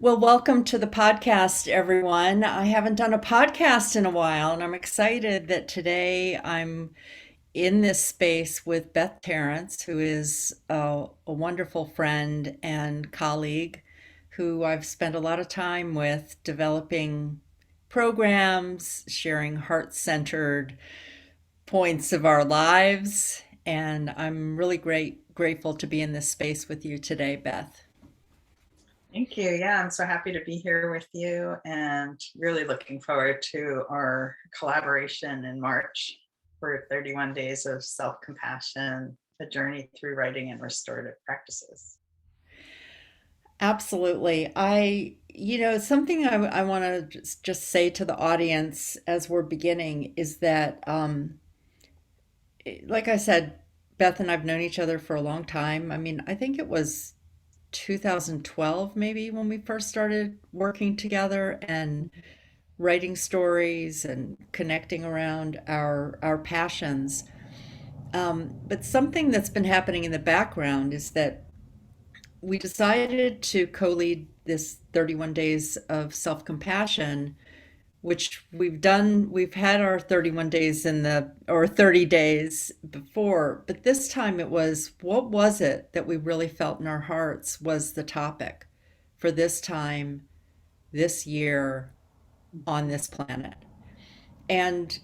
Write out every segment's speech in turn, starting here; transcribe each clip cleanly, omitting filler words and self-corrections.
Well, welcome to the podcast, everyone. I haven't done a podcast in a while, and I'm excited that today I'm in this space with Beth Terrence, who is a wonderful friend and colleague who I've spent a lot of time with developing programs, sharing heart-centered points of our lives, and I'm really grateful to be in this space with you today, Beth. Thank you. Yeah, I'm so happy to be here with you and really looking forward to our collaboration in March for 31 days of self-compassion, a journey through writing and restorative practices. Absolutely. Something I want to just say to the audience as we're beginning is that, like I said, Beth and I've known each other for a long time. I mean, I think it was 2012 maybe when we first started working together and writing stories and connecting around our passions. But something that's been happening in the background is that we decided to co-lead this 31 days of self-compassion, which we've done. We've had our 31 days or 30 days before, but this time it was, what was it that we really felt in our hearts was the topic for this time, this year, on this planet. And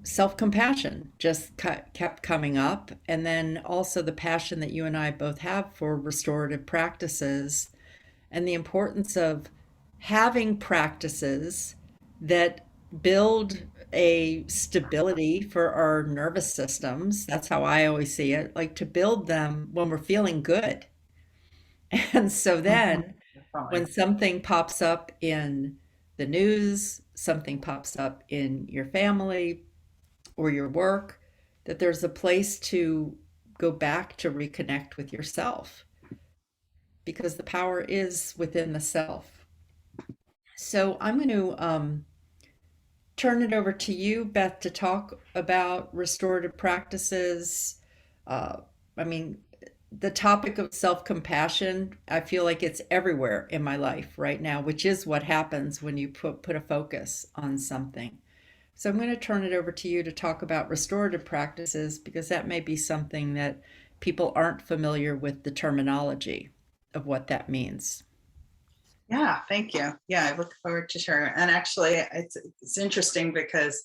self-compassion just kept coming up, and then also the passion that you and I both have for restorative practices and the importance of having practices that build a stability for our nervous systems. That's how I always see it, like to build them when we're feeling good. And so Mhm. then when Definitely. something pops up in the news, something pops up in your family or your work, that there's a place to go back to reconnect with yourself because the power is within the self. So I'm going to turn it over to you, Beth, to talk about restorative practices. Uh, I mean, the topic of self-compassion, I feel like it's everywhere in my life right now, which is what happens when you put a focus on something. So I'm going to turn it over to you to talk about restorative practices because that may be something that people aren't familiar with the terminology of what that means. Yeah, thank you. Yeah, I look forward to sharing. And actually, it's interesting because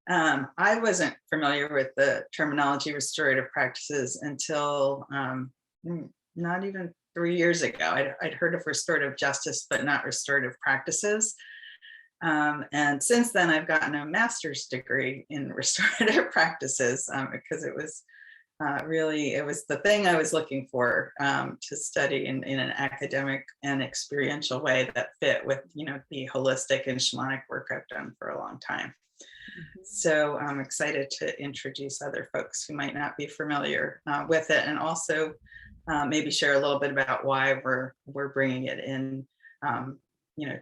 I wasn't familiar with the terminology restorative practices until not even 3 years ago. I'd heard of restorative justice, but not restorative practices. And since then, I've gotten a master's degree in restorative practices because it was the thing I was looking for to study in an academic and experiential way that fit with, the holistic and shamanic work I've done for a long time. So I'm excited to introduce other folks who might not be familiar with it, and also maybe share a little bit about why we're bringing it in,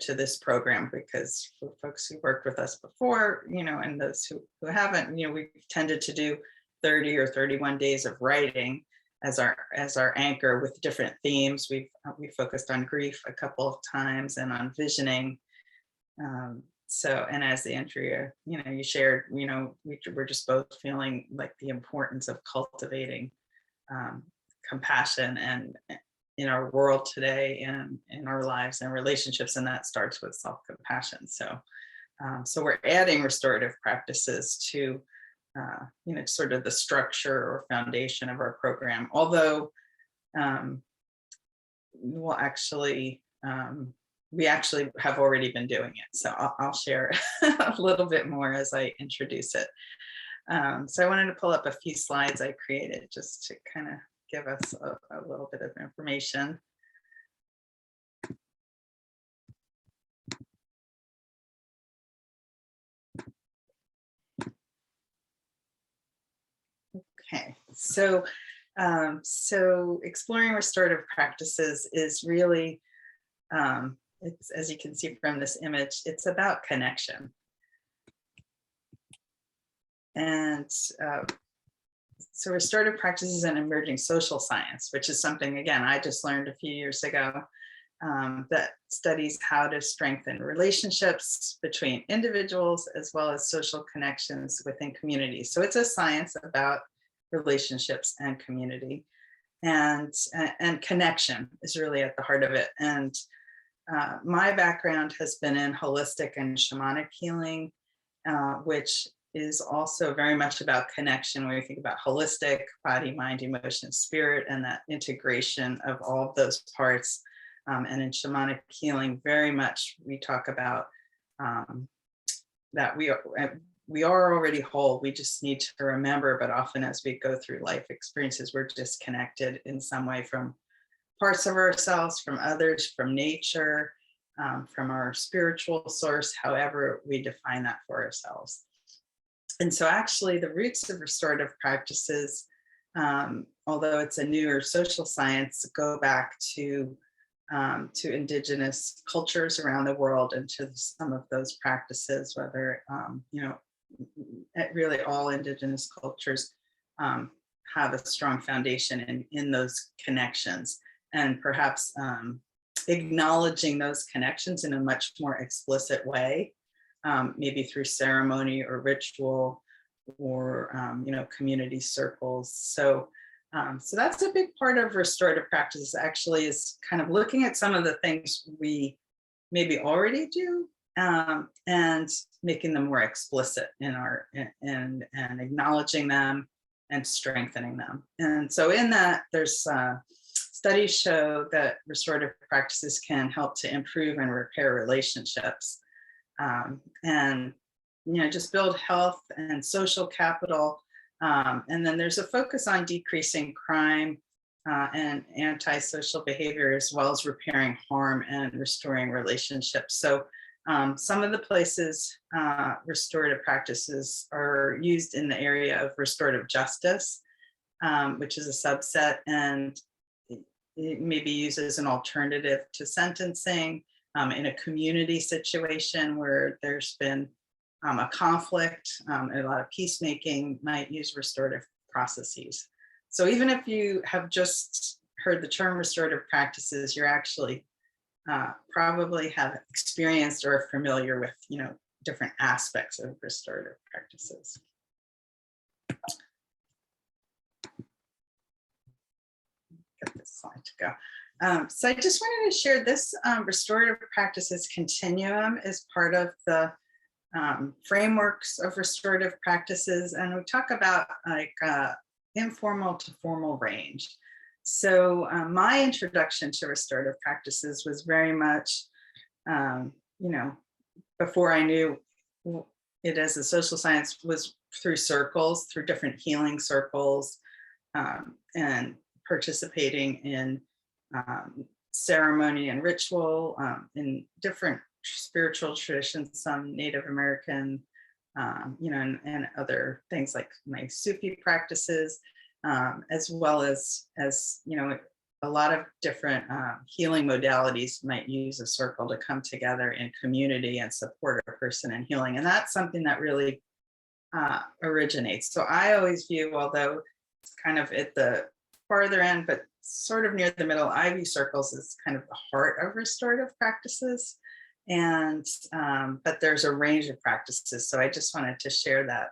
to this program. Because for folks who worked with us before, and those who haven't, we've tended to do 30 or 31 days of writing as our anchor with different themes. We focused on grief a couple of times and on visioning. And as Andrea, you shared, we're just both feeling like the importance of cultivating compassion and in our world today and in our lives and relationships, and that starts with self-compassion. So we're adding restorative practices to sort of the structure or foundation of our program. Although um, we'll actually we actually have already been doing it. So I'll share a little bit more as I introduce it. So I wanted to pull up a few slides I created just to kind of give us a little bit of information. Okay, so exploring restorative practices is really, it's, as you can see from this image, it's about connection. And so restorative practices is an emerging social science, which is something, again, I just learned a few years ago. that studies how to strengthen relationships between individuals as well as social connections within communities. So it's a science about relationships and community, and connection is really at the heart of it. And my background has been in holistic and shamanic healing, which is also very much about connection. When we think about holistic, body, mind, emotion, spirit, and that integration of all of those parts. And in shamanic healing, very much we talk about that we are already whole. We just need to remember, but often as we go through life experiences, we're disconnected in some way from parts of ourselves, from others, from nature, from our spiritual source, however we define that for ourselves. And so actually the roots of restorative practices, although it's a newer social science, go back to indigenous cultures around the world and to some of those practices, whether, really all indigenous cultures have a strong foundation in those connections, and perhaps acknowledging those connections in a much more explicit way, maybe through ceremony or ritual or, community circles. So that's a big part of restorative practices, actually, is kind of looking at some of the things we maybe already do, and making them more explicit in our, and acknowledging them and strengthening them. And so in that, there's studies show that restorative practices can help to improve and repair relationships, and just build health and social capital. And then there's a focus on decreasing crime and antisocial behavior, as well as repairing harm and restoring relationships. So some of the places restorative practices are used in the area of restorative justice, which is a subset, and it may be used as an alternative to sentencing in a community situation where there's been a conflict, and a lot of peacemaking might use restorative processes. So even if you have just heard the term restorative practices, you're actually probably have experienced or are familiar with, different aspects of restorative practices. Get this slide to go. So I just wanted to share this restorative practices continuum is part of the frameworks of restorative practices, and we talk about like informal to formal range. So my introduction to restorative practices was very much, before I knew it as a social science, was through circles, through different healing circles, and participating in ceremony and ritual in different spiritual traditions, some Native American, and other things like my Sufi practices, as well as a lot of different healing modalities might use a circle to come together in community and support a person in healing. And that's something that really originates. So I always view, although it's kind of at the farther end, but sort of near the middle, I view circles as kind of the heart of restorative practices. And but there's a range of practices, so I just wanted to share that.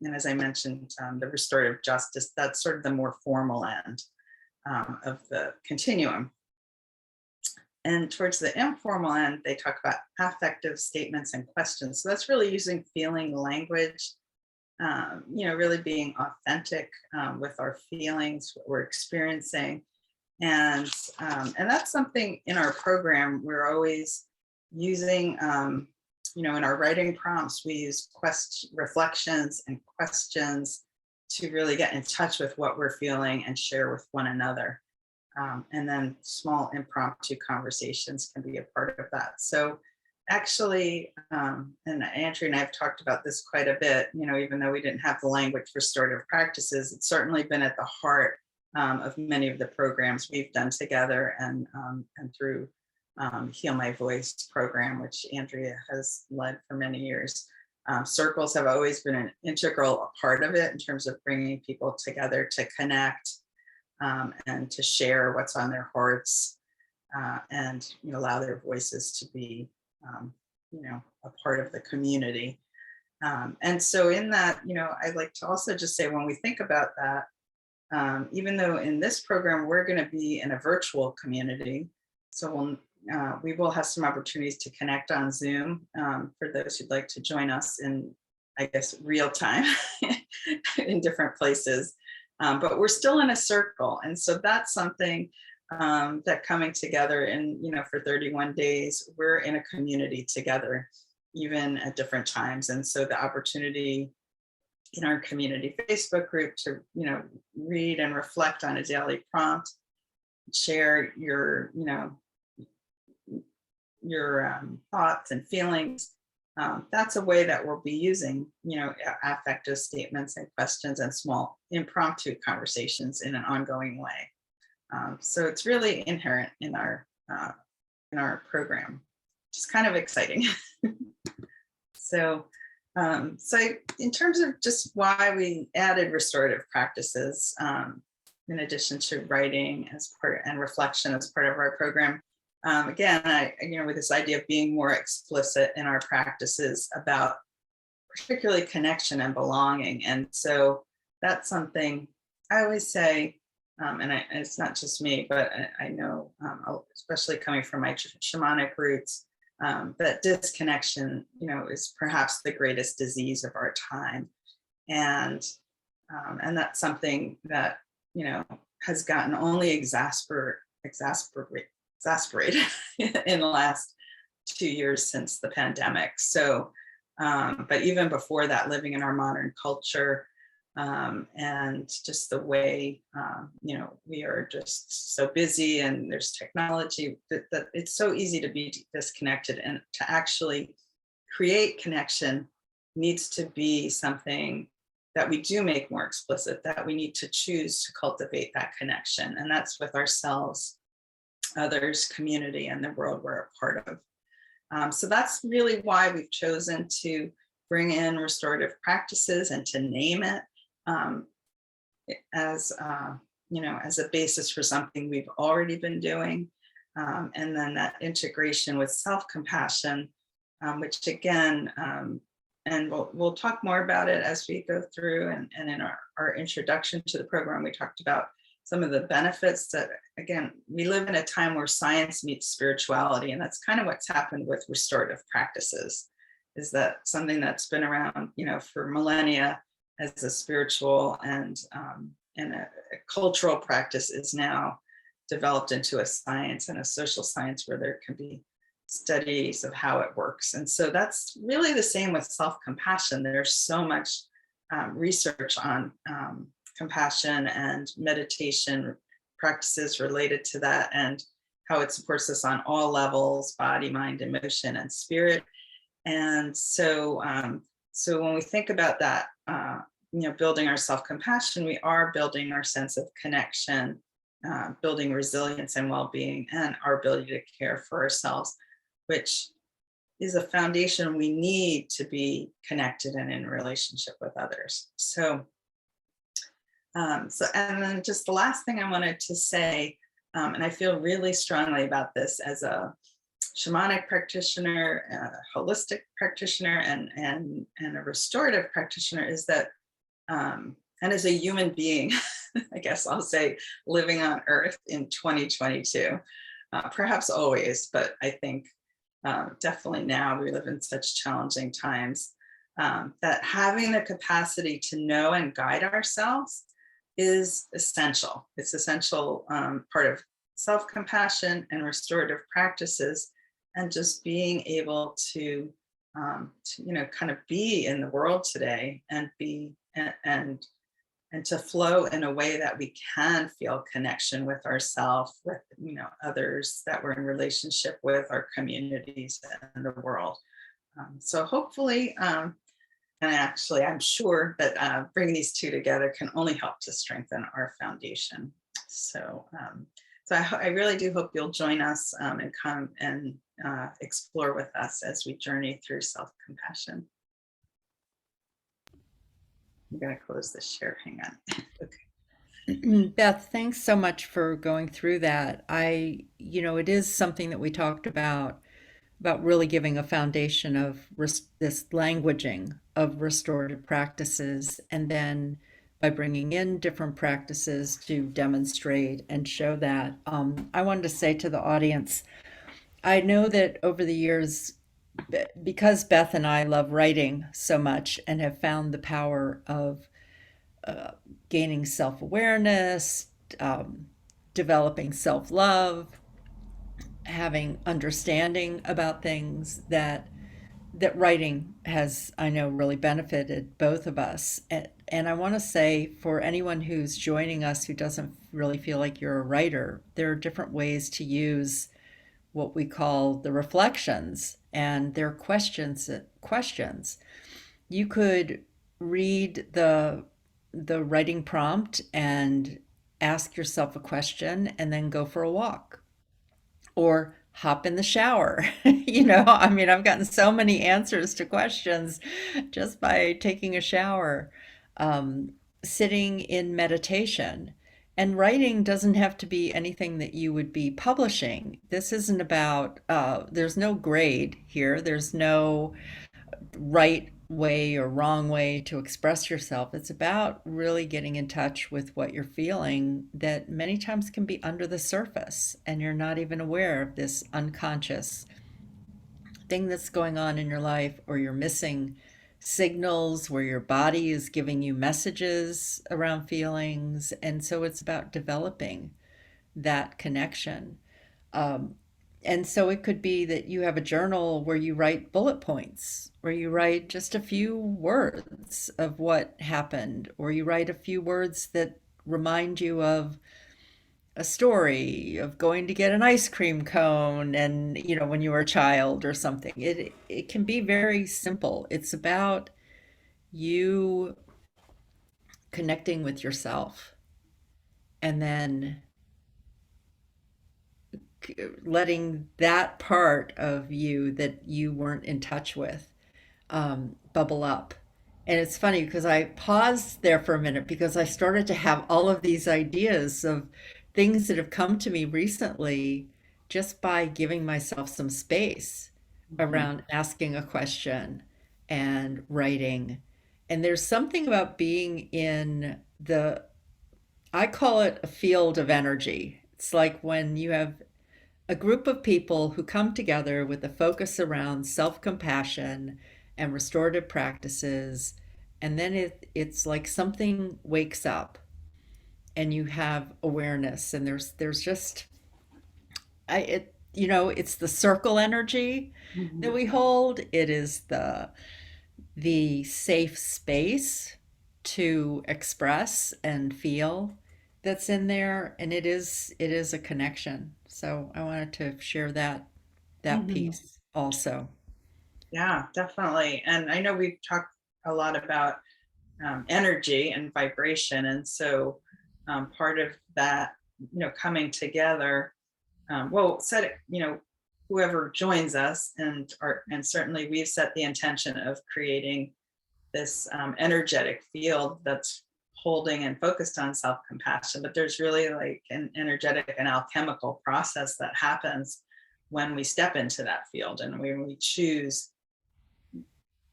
And as I mentioned, the restorative justice, that's sort of the more formal end of the continuum. And towards the informal end, they talk about affective statements and questions. So that's really using feeling language, really being authentic with our feelings, what we're experiencing. And that's something in our program we're always using, in our writing prompts, we use reflections and questions to really get in touch with what we're feeling and share with one another. And then small impromptu conversations can be a part of that. So actually, and Andrea and I have talked about this quite a bit, even though we didn't have the language for restorative practices, it's certainly been at the heart of many of the programs we've done together, and through Heal My Voice program, which Andrea has led for many years. Circles have always been an integral part of it in terms of bringing people together to connect and to share what's on their hearts. and allow their voices to be, a part of the community. And so in that, I'd like to also just say when we think about that, even though in this program we're going to be in a virtual community, so we will have some opportunities to connect on Zoom for those who'd like to join us in, I guess, real time in different places. But we're still in a circle. And so that's something that coming together in, for 31 days, we're in a community together, even at different times. And so the opportunity in our community Facebook group to, read and reflect on a daily prompt, share your, your thoughts and feelings. That's a way that we'll be using, affective statements and questions and small impromptu conversations in an ongoing way. So it's really inherent in our program, which is kind of exciting. So in terms of just why we added restorative practices, in addition to writing as part and reflection as part of our program, again, with this idea of being more explicit in our practices about particularly connection and belonging. And so that's something I always say, and it's not just me, but I know, especially coming from my shamanic roots, that disconnection, is perhaps the greatest disease of our time. And that's something that, has gotten only exasperated in the last 2 years since the pandemic. So, but even before that, living in our modern culture, and just the way, we are just so busy and there's technology that it's so easy to be disconnected, and to actually create connection needs to be something that we do make more explicit, that we need to choose to cultivate that connection. And that's with ourselves, others, community, and the world we're a part of. So that's really why we've chosen to bring in restorative practices and to name it as a basis for something we've already been doing. And then that integration with self-compassion, which again, and we'll talk more about it as we go through, and in our introduction to the program, we talked about some of the benefits that, again, we live in a time where science meets spirituality, and that's kind of what's happened with restorative practices, is that something that's been around, for millennia as a spiritual and a cultural practice is now developed into a science and a social science where there can be studies of how it works. And so that's really the same with self-compassion. There's so much research on compassion and meditation practices related to that, and how it supports us on all levels: body, mind, emotion, and spirit. And so when we think about that, building our self-compassion, we are building our sense of connection, building resilience and well-being, and our ability to care for ourselves, which is a foundation we need to be connected and in relationship with others. So and then just the last thing I wanted to say, and I feel really strongly about this as a shamanic practitioner, a holistic practitioner, and a restorative practitioner, is that, and as a human being, I guess I'll say, living on Earth in 2022, perhaps always, but I think definitely now we live in such challenging times, that having the capacity to know and guide ourselves is essential. It's essential part of self-compassion and restorative practices, and just being able to kind of be in the world today and be and to flow in a way that we can feel connection with ourselves, with others that we're in relationship with, our communities, and the world. So hopefully, and actually, I'm sure that bringing these two together can only help to strengthen our foundation. So, I really do hope you'll join us and come and explore with us as we journey through self-compassion. I'm going to close this share. Hang on. Okay. Beth, thanks so much for going through that. It is something that we talked about really giving a foundation of this languaging of restorative practices, and then by bringing in different practices to demonstrate and show that. I wanted to say to the audience, I know that over the years, because Beth and I love writing so much and have found the power of uh, gaining self awareness, um, developing self love, having understanding about things, that writing has, I know, really benefited both of us. And I want to say, for anyone who's joining us who doesn't really feel like you're a writer, there are different ways to use what we call the reflections, and they're questions. You could read the writing prompt and ask yourself a question and then go for a walk or hop in the shower. I mean, I've gotten so many answers to questions just by taking a shower, um, sitting in meditation. And writing doesn't have to be anything that you would be publishing. This isn't about, there's no grade here. There's no right way or wrong way to express yourself. It's about really getting in touch with what you're feeling that many times can be under the surface and you're not even aware of this unconscious thing that's going on in your life, or you're missing signals where your body is giving you messages around feelings. And so it's about developing that connection. Um, and so it could be that you have a journal where you write bullet points, where you write just a few words of what happened, or you write a few words that remind you of a story of going to get an ice cream cone and when you were a child or something. It can be very simple. It's about you connecting with yourself and then letting that part of you that you weren't in touch with bubble up. And it's funny because I paused there for a minute because I started to have all of these ideas of things that have come to me recently just by giving myself some space Mhm. around asking a question and writing. And there's something about being in I call it a field of energy. It's like when you have a group of people who come together with a focus around self-compassion and restorative practices, and then it's like something wakes up and you have awareness, and there's just it's the circle energy that Mhm. we hold. It is the safe space to express and feel that's in there, and it is a connection. So I wanted to share that Mhm. piece also. Yeah, definitely. And I know we've talked a lot about energy and vibration, and so part of that, coming together. Well, set it, whoever joins us, and certainly we've set the intention of creating this energetic field that's holding and focused on self-compassion. But there's really like an energetic and alchemical process that happens when we step into that field and when we choose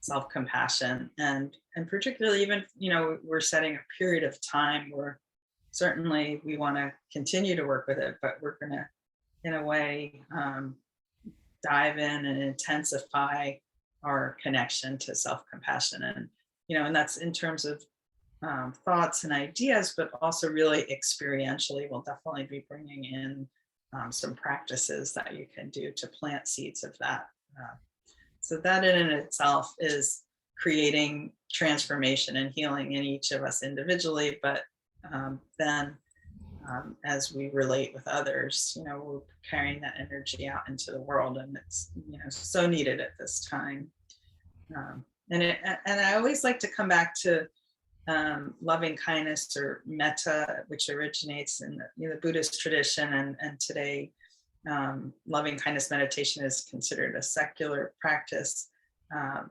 self-compassion. And particularly, even, we're setting a period of time where certainly we want to continue to work with it, but we're going to, in a way, dive in and intensify our connection to self-compassion. And that's in terms of thoughts and ideas, but also really experientially, we'll definitely be bringing in some practices that you can do to plant seeds of that. uh, so that in itself is creating transformation and healing in each of us individually, but then as we relate with others, we're carrying that energy out into the world, and it's so needed at this time. And I always like to come back to loving kindness, or metta, which originates in the Buddhist tradition, and today loving kindness meditation is considered a secular practice um,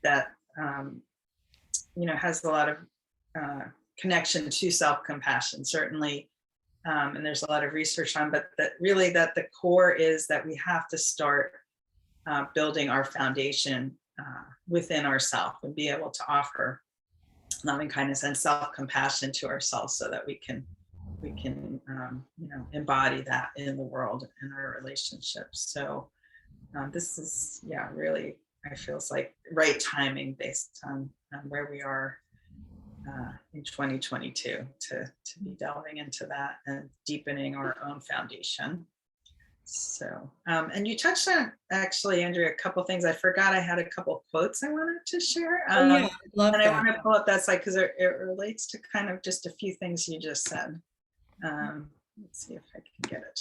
that has a lot of connection to self-compassion, certainly. And there's a lot of research on, but that really that the core is that we have to start building our foundation within ourselves and be able to offer loving kindness and self-compassion to ourselves so that we can embody that in the world in our relationships. So this is really, I feels like right timing based on where we are in 2022 to be delving into that and deepening our own foundation. So, and you touched on, actually, Andrea, a couple things. I forgot I had a couple quotes I wanted to share. Oh yeah, I love and I that. want to pull up that slide because it relates to kind of just a few things you just said. Let's see if I can get it.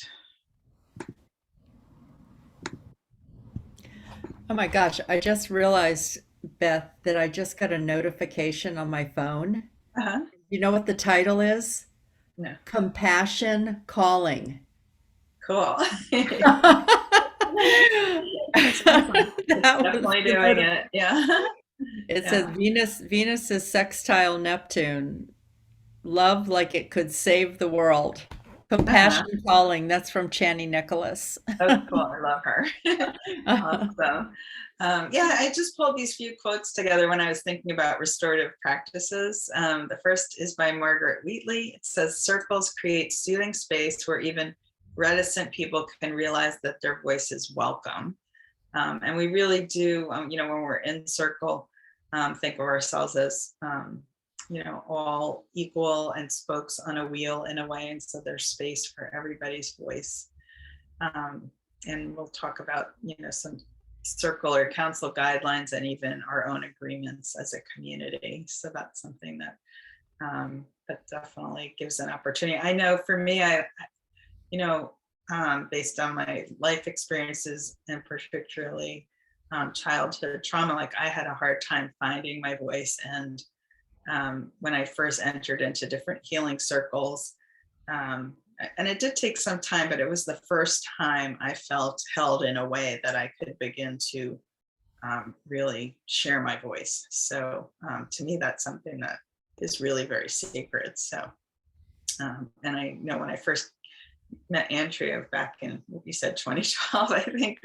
Oh my gosh, I just realized, Beth, that I just got a notification on my phone. Uh-huh. You know what the title is? No. Compassion Calling. Cool. It's That was definitely the doing it. Yeah. It says Yeah. Venus is sextile Neptune. Love like it could save the world. Uh-huh. Compassion Calling. That's from Chani Nicholas. Oh, cool. I love her. Awesome. Yeah, I just pulled these few quotes together when I was thinking about restorative practices. The first is by Margaret Wheatley. It says, circles create soothing space where even reticent people can realize that their voice is welcome. And we really do, when we're in circle, think of ourselves as, all equal and spokes on a wheel in a way. And so there's space for everybody's voice. And we'll talk about, some circle or council guidelines and even our own agreements as a community. So that's something that that definitely gives an opportunity. I know for me, based on my life experiences and particularly childhood trauma, like I had a hard time finding my voice. And when I first entered into different healing circles, and it did take some time, but it was the first time I felt held in a way that I could begin to really share my voice. So to me, that's something that is really very sacred. So, and I know when I first met Andrea back in, you said 2012, I think,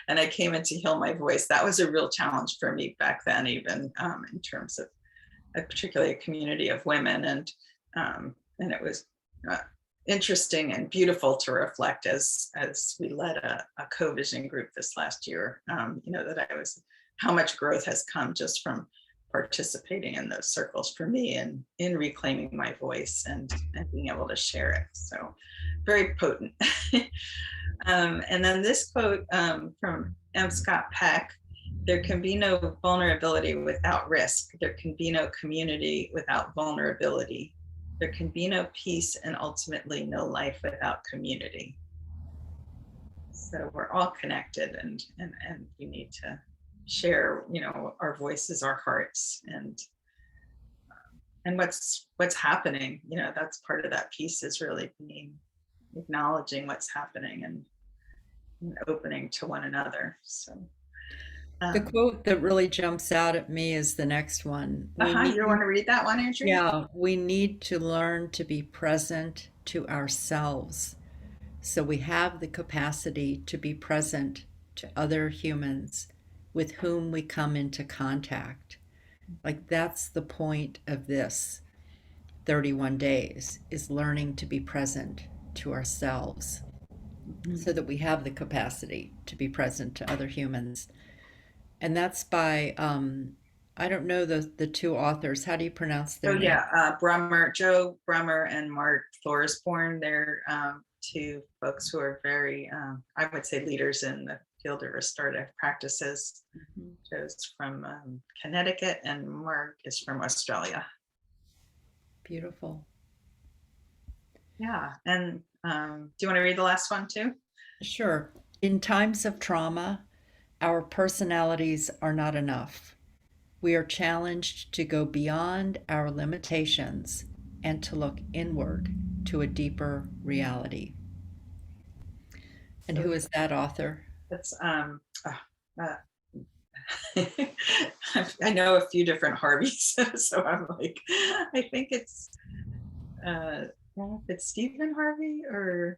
and I came in to heal my voice, that was a real challenge for me back then, even in terms of particularly a community of women. And it was interesting and beautiful to reflect as we led a co-vision group this last year, that how much growth has come just from participating in those circles for me and in reclaiming my voice and being able to share it. So very potent. And then this quote from M. Scott Peck: there can be no vulnerability without risk. There can be no community without vulnerability. There can be no peace and ultimately no life without community. So we're all connected, and we need to share, our voices, our hearts, and what's happening. That's part of that piece, is really acknowledging what's happening and opening to one another. So The quote that really jumps out at me is the next one. You want to read that one, Andrea? Yeah, we need to learn to be present to ourselves so we have the capacity to be present to other humans with whom we come into contact. Like, that's the point of this 31 days, is learning to be present to ourselves so that we have the capacity to be present to other humans. And that's by I don't know the two authors. How do you pronounce their name? Joe Brummer and Mark Thorsborn. They're two folks who are very, I would say, leaders in the field of restorative practices. Joe's from Connecticut and Mark is from Australia. Beautiful. Yeah. And do you want to read the last one too? Sure. In times of trauma, our personalities are not enough. We are challenged to go beyond our limitations and to look inward to a deeper reality. And who is that author? It's I know a few different Harveys, so I'm like, I think it's if it's Stephen Harvey or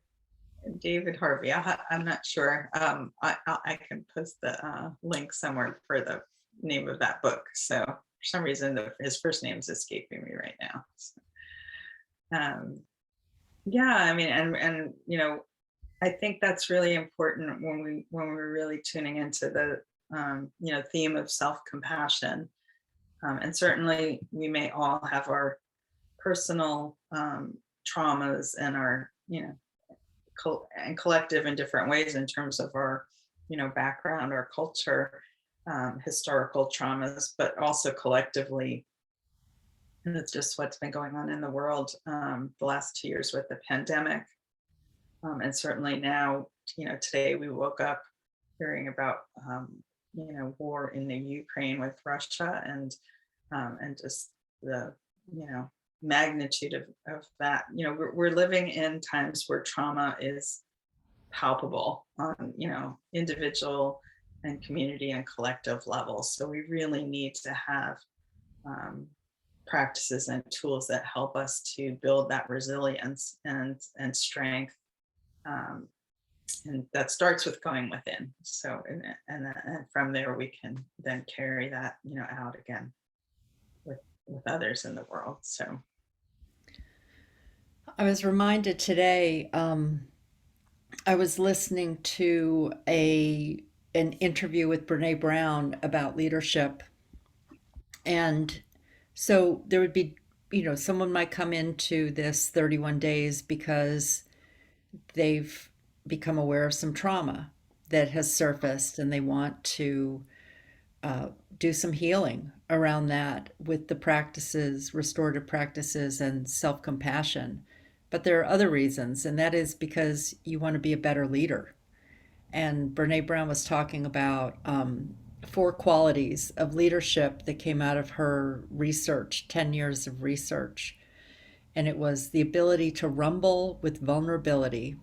David Harvey. I'm not sure. I can post the link somewhere for the name of that book. So for some reason, his first name is escaping me right now. So, yeah, I mean, and I think that's really important when we're really tuning into the theme of self-compassion. And certainly, we may all have our personal traumas and our and collective in different ways in terms of our background, our culture, historical traumas, but also collectively. And it's just what's been going on in the world the last 2 years with the pandemic. And certainly now, today we woke up hearing about, war in the Ukraine with Russia, and just the, magnitude of that. We're living in times where trauma is palpable on, individual and community and collective levels. So we really need to have practices and tools that help us to build that resilience and strength, and that starts with going within. So and from there we can then carry that out again with others in the world. So I was reminded today, I was listening to an interview with Brene Brown about leadership. And so there would be, someone might come into this 31 days because they've become aware of some trauma that has surfaced and they want to do some healing around that with the practices, restorative practices, and self compassion. But there are other reasons, and that is because you want to be a better leader. And Brene Brown was talking about 4 qualities of leadership that came out of her research, 10 years of research. And it was the ability to rumble with vulnerability.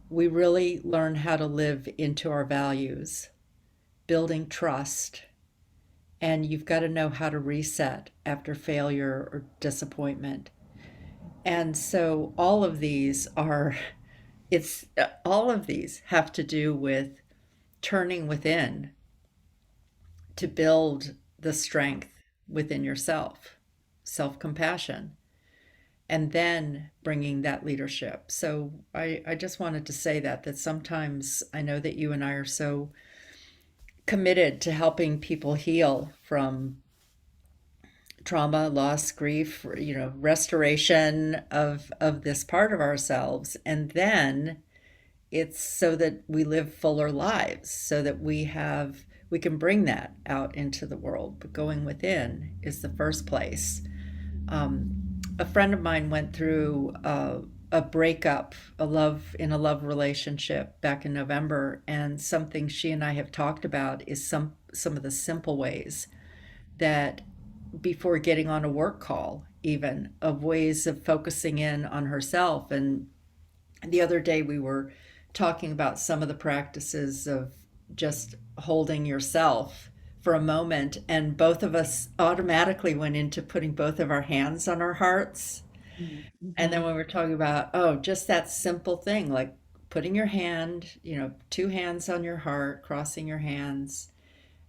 We really learn how to live into our values, building trust, and you've got to know how to reset after failure or disappointment. And so all of these have to do with turning within to build the strength within yourself, self-compassion, and then bringing that leadership. So I just wanted to say that sometimes I know that you and I are so committed to helping people heal from trauma, loss, grief, restoration of this part of ourselves. And then it's so that we live fuller lives, so that we can bring that out into the world. But going within is the first place. A friend of mine went through a breakup, a love relationship back in November, and something she and I have talked about is some of the simple ways that before getting on a work call, even of ways of focusing in on herself. And the other day we were talking about some of the practices of just holding yourself for a moment, and both of us automatically went into putting both of our hands on our hearts. And then mhm. when we're talking about, oh, just that simple thing, like putting your hand, 2 hands on your heart, crossing your hands,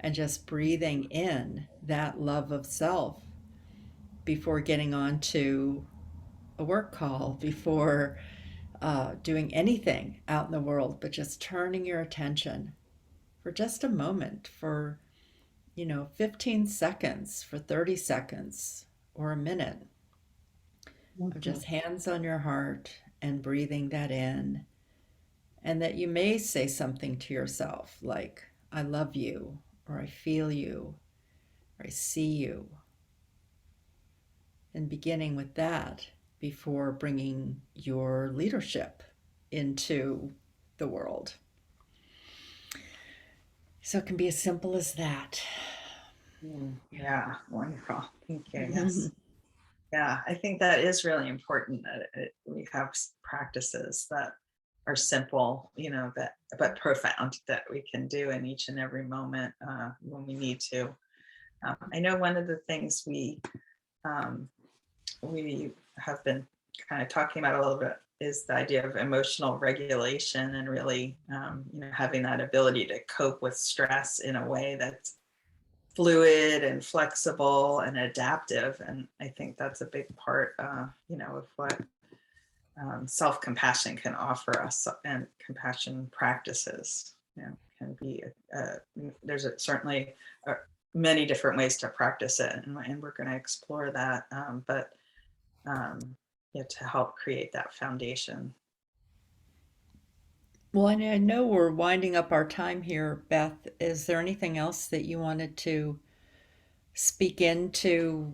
and just breathing in that love of self before getting on to a work call, before doing anything out in the world, but just turning your attention for just a moment, for 15 seconds, for 30 seconds, or a minute of Mhm. just hands on your heart and breathing that in. And that you may say something to yourself like, I love you, or I feel you, or I see you. And beginning with that before bringing your leadership into the world. So it can be as simple as that. Yeah, wonderful. Thank you. Yes. Yeah, I think that is really important that we have practices that are simple, that but profound, that we can do in each and every moment when we need to. I know one of the things um, we have been kind of talking about a little bit is the idea of emotional regulation, and really, having that ability to cope with stress in a way that's fluid and flexible and adaptive. And I think that's a big part, of what self-compassion can offer us, and compassion practices, can be. There's certainly many different ways to practice it, and we're going to explore that. But yeah, to help create that foundation. Well, I know we're winding up our time here, Beth. Is there anything else that you wanted to speak into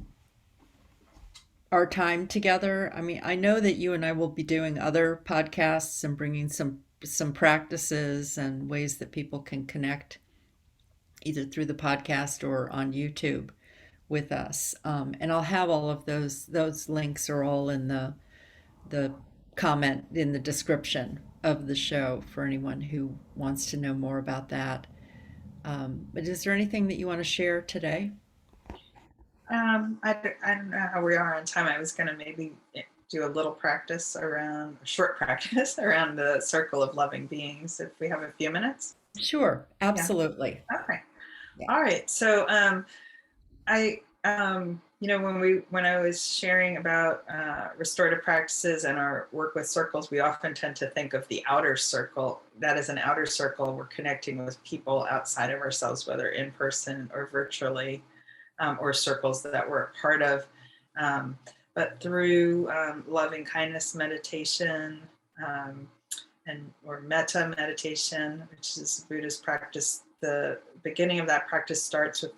our time together? I mean, I know that you and I will be doing other podcasts and bringing some practices and ways that people can connect either through the podcast or on YouTube with us. And I'll have all of those links are all in the comment in the description of the show for anyone who wants to know more about that. But is there anything that you want to share today? I don't know how we are on time. I was going to maybe do a little practice around, a short practice around the circle of loving beings, if we have a few minutes. Sure, Yeah. absolutely. Okay. Yeah. All right. So I when I was sharing about restorative practices and our work with circles, we often tend to think of the outer circle. That is an outer circle. We're connecting with people outside of ourselves, whether in person or virtually, or circles that we're a part of. Um, but through loving kindness meditation, um, or metta meditation, which is Buddhist practice, the beginning of that practice starts with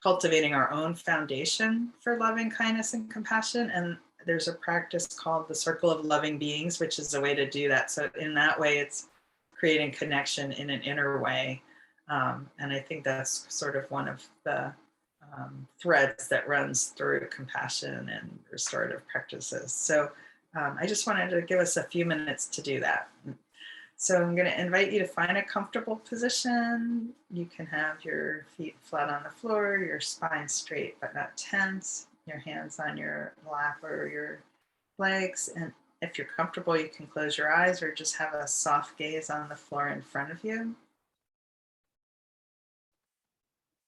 cultivating our own foundation for loving kindness and compassion. And there's a practice called the circle of loving beings, which is a way to do that. So in that way, it's creating connection in an inner way. And I think that's sort of one of the threads that runs through compassion and restorative practices. So I just wanted to give us a few minutes to do that. So I'm going to invite you to find a comfortable position. You can have your feet flat on the floor, your spine straight but not tense, your hands on your lap or your legs. And if you're comfortable, you can close your eyes or just have a soft gaze on the floor in front of you.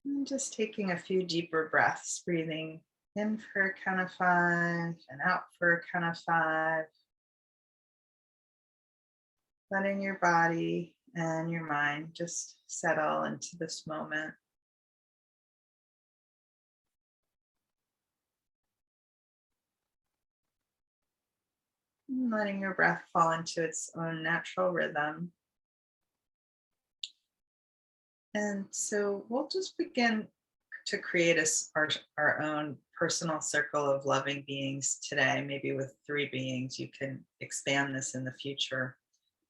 And just taking a few deeper breaths, breathing in for a count of 5 and out for a count of 5. Letting your body and your mind just settle into this moment. And letting your breath fall into its own natural rhythm. And so we'll just begin to create our own personal circle of loving beings today, maybe with 3 beings. You can expand this in the future.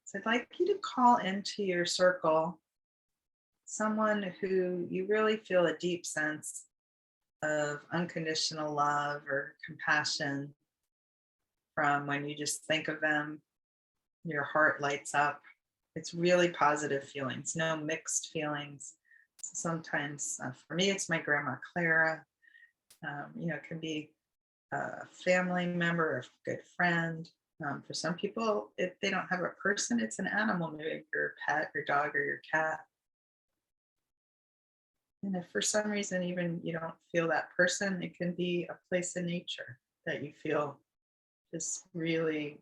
So I'd like you to call into your circle someone who you really feel a deep sense of unconditional love or compassion from. When you just think of them, your heart lights up. It's really positive feelings, no mixed feelings. Sometimes for me, it's my grandma Clara. It can be a family member, a good friend. For some people, if they don't have a person, it's an animal, maybe your pet, your dog, or your cat. And if for some reason even you don't feel that person, it can be a place in nature that you feel just really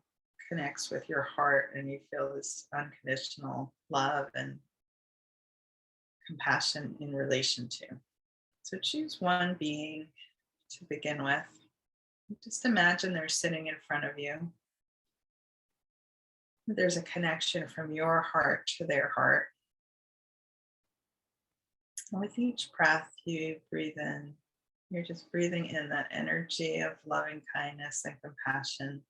connects with your heart, and you feel this unconditional love and compassion in relation to. So choose one being to begin with. Just imagine they're sitting in front of you. There's a connection from your heart to their heart. And with each breath you breathe in, you're just breathing in that energy of loving kindness and compassion.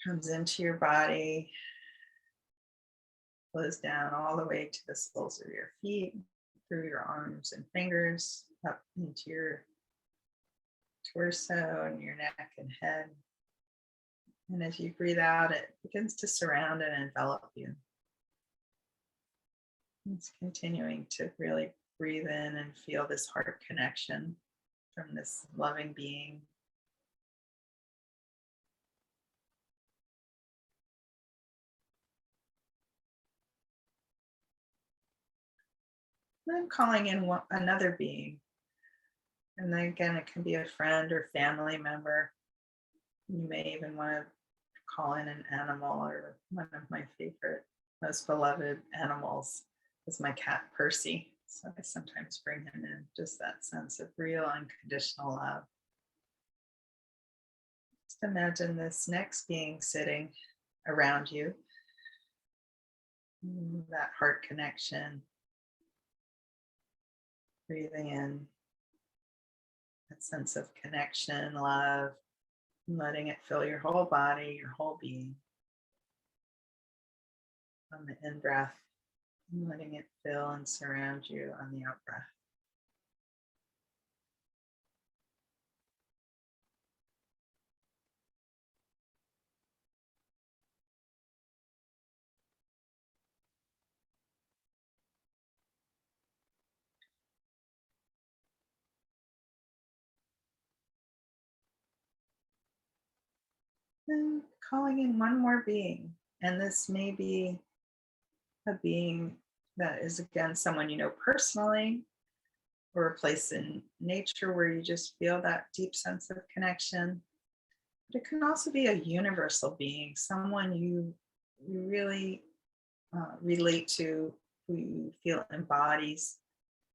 Comes into your body, flows down all the way to the soles of your feet, through your arms and fingers, up into your torso and your neck and head. And as you breathe out, it begins to surround and envelop you. It's continuing to really breathe in and feel this heart connection from this loving being. Then calling in another being. And then again, it can be a friend or family member. You may even want to call in an animal, or one of my favorite, most beloved animals is my cat Percy. So I sometimes bring him in, just that sense of real unconditional love. Just imagine this next being sitting around you, that heart connection, breathing in that sense of connection, love, and letting it fill your whole body, your whole being. On the in breath, and letting it fill and surround you on the out breath. Then calling in one more being, and this may be a being that is, again, someone you know personally, or a place in nature where you just feel that deep sense of connection. But it can also be a universal being, someone you really relate to, who you feel embodies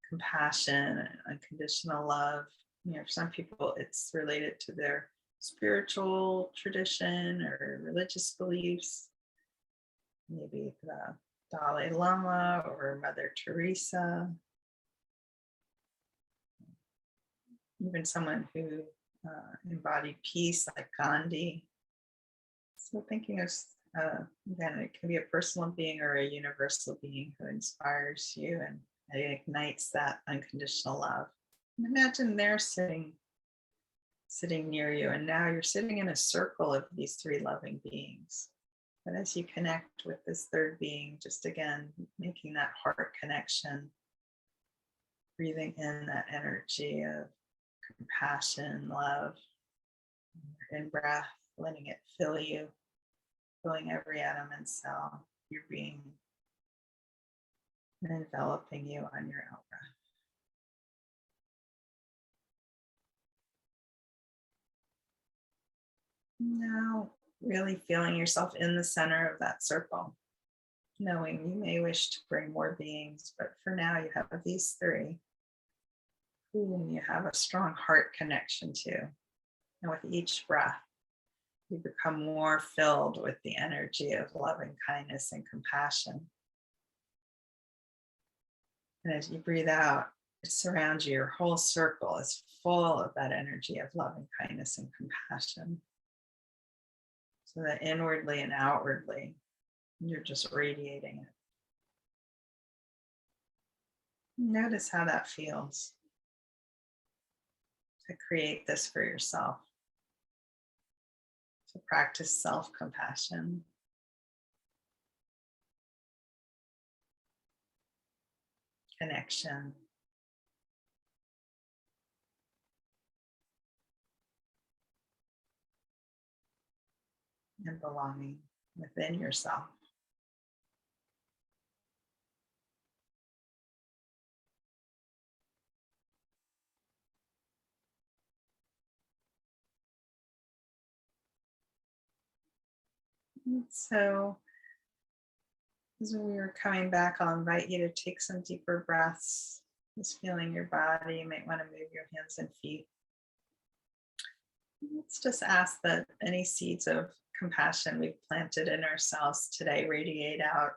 compassion and unconditional love. You know, for some people, it's related to their spiritual tradition or religious beliefs. Maybe the Dalai Lama or Mother Teresa, even someone who embodied peace like Gandhi. So thinking of, again, it can be a personal being or a universal being who inspires you and it ignites that unconditional love. And imagine they're sitting near you, and now you're sitting in a circle of these three loving beings. But as you connect with this third being, just again, making that heart connection, breathing in that energy of compassion, love, in breath, letting it fill you, filling every atom and cell, your being, and enveloping you on your out breath. Now, really feeling yourself in the center of that circle, knowing you may wish to bring more beings, but for now you have these three whom you have a strong heart connection to. And with each breath, you become more filled with the energy of loving kindness and compassion. And as you breathe out, it surrounds you. Your whole circle is full of that energy of loving kindness and compassion. So that inwardly and outwardly, you're just radiating it. Notice how that feels to create this for yourself, to practice self-compassion. Connection. And belonging within yourself. And so as we are coming back, I'll invite you to take some deeper breaths, just feeling your body. You might want to move your hands and feet. Let's just ask that any seeds of compassion we've planted in ourselves today radiate out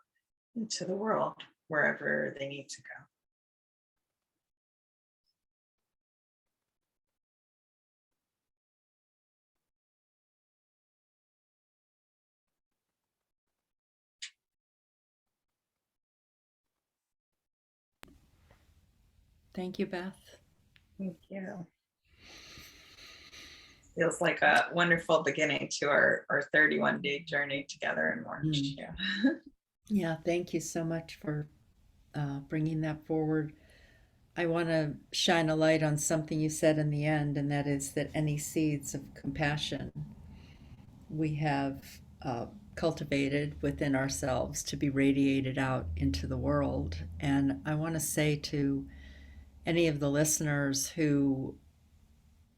into the world, wherever they need to go. Thank you, Beth. Thank you. Feels like a wonderful beginning to our 31-day journey together in March. Mm. Yeah. Yeah, thank you so much for bringing that forward. I want to shine a light on something you said in the end, and that is that any seeds of compassion we have cultivated within ourselves to be radiated out into the world. And I want to say to any of the listeners who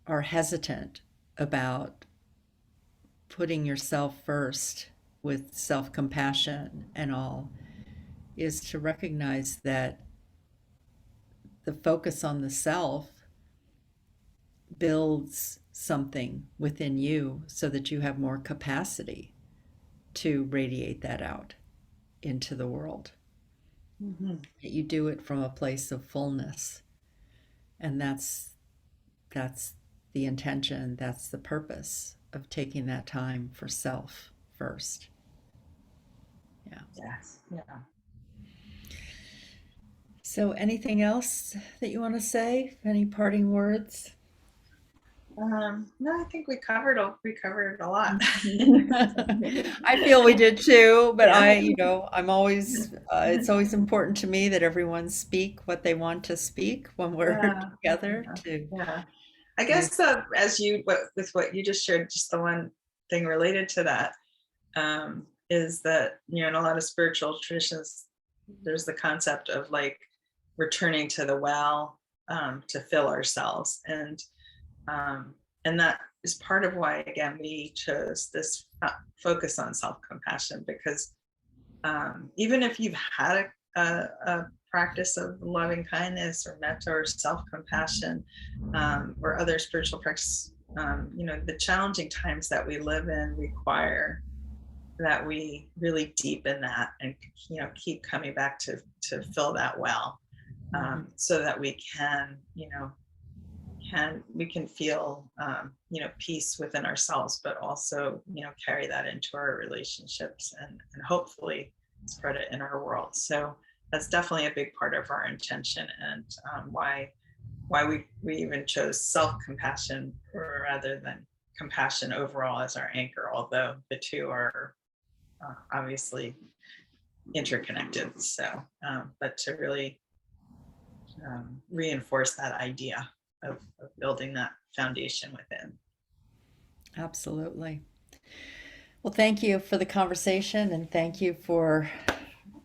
are hesitant about putting yourself first with self compassion and all, is to recognize that the focus on the self builds something within you so that you have more capacity to radiate that out into the world. Mhm. You do it from a place of fullness, and that's the intention, that's the purpose of taking that time for self first. Yeah. Yes. Yeah. So anything else that you want to say? Any parting words? No, I think we covered a lot. I feel we did too, but Yeah. I'm always, it's always important to me that everyone speak what they want to speak when we're Yeah. together Yeah. to Yeah. I make, guess with what you just shared, just the one thing related to that, is that, in a lot of spiritual traditions, there's the concept of like returning to the well, to fill ourselves. And that is part of why, again, we chose this focus on self-compassion, because even if you've had a practice of loving kindness or metta or self-compassion, or other spiritual practice, the challenging times that we live in require that we really deepen that, and keep coming back to fill that well, Mhm. so that we can feel, peace within ourselves, but also, carry that into our relationships, and hopefully spread it in our world. So that's definitely a big part of our intention, and why we even chose self-compassion rather than compassion overall as our anchor, although the two are obviously interconnected. So, but to really reinforce that idea of building that foundation within. Absolutely. Well, thank you for the conversation and thank you for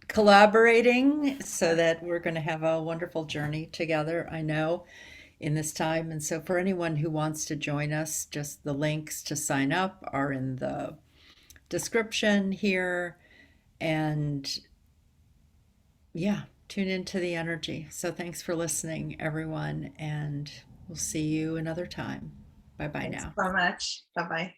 collaborating so that we're going to have a wonderful journey together, I know, in this time. And so, for anyone who wants to join us, just the links to sign up are in the description here. And yeah, tune into the energy. So, thanks for listening, everyone. And we'll see you another time. Bye bye Thanks now. so much. Bye bye.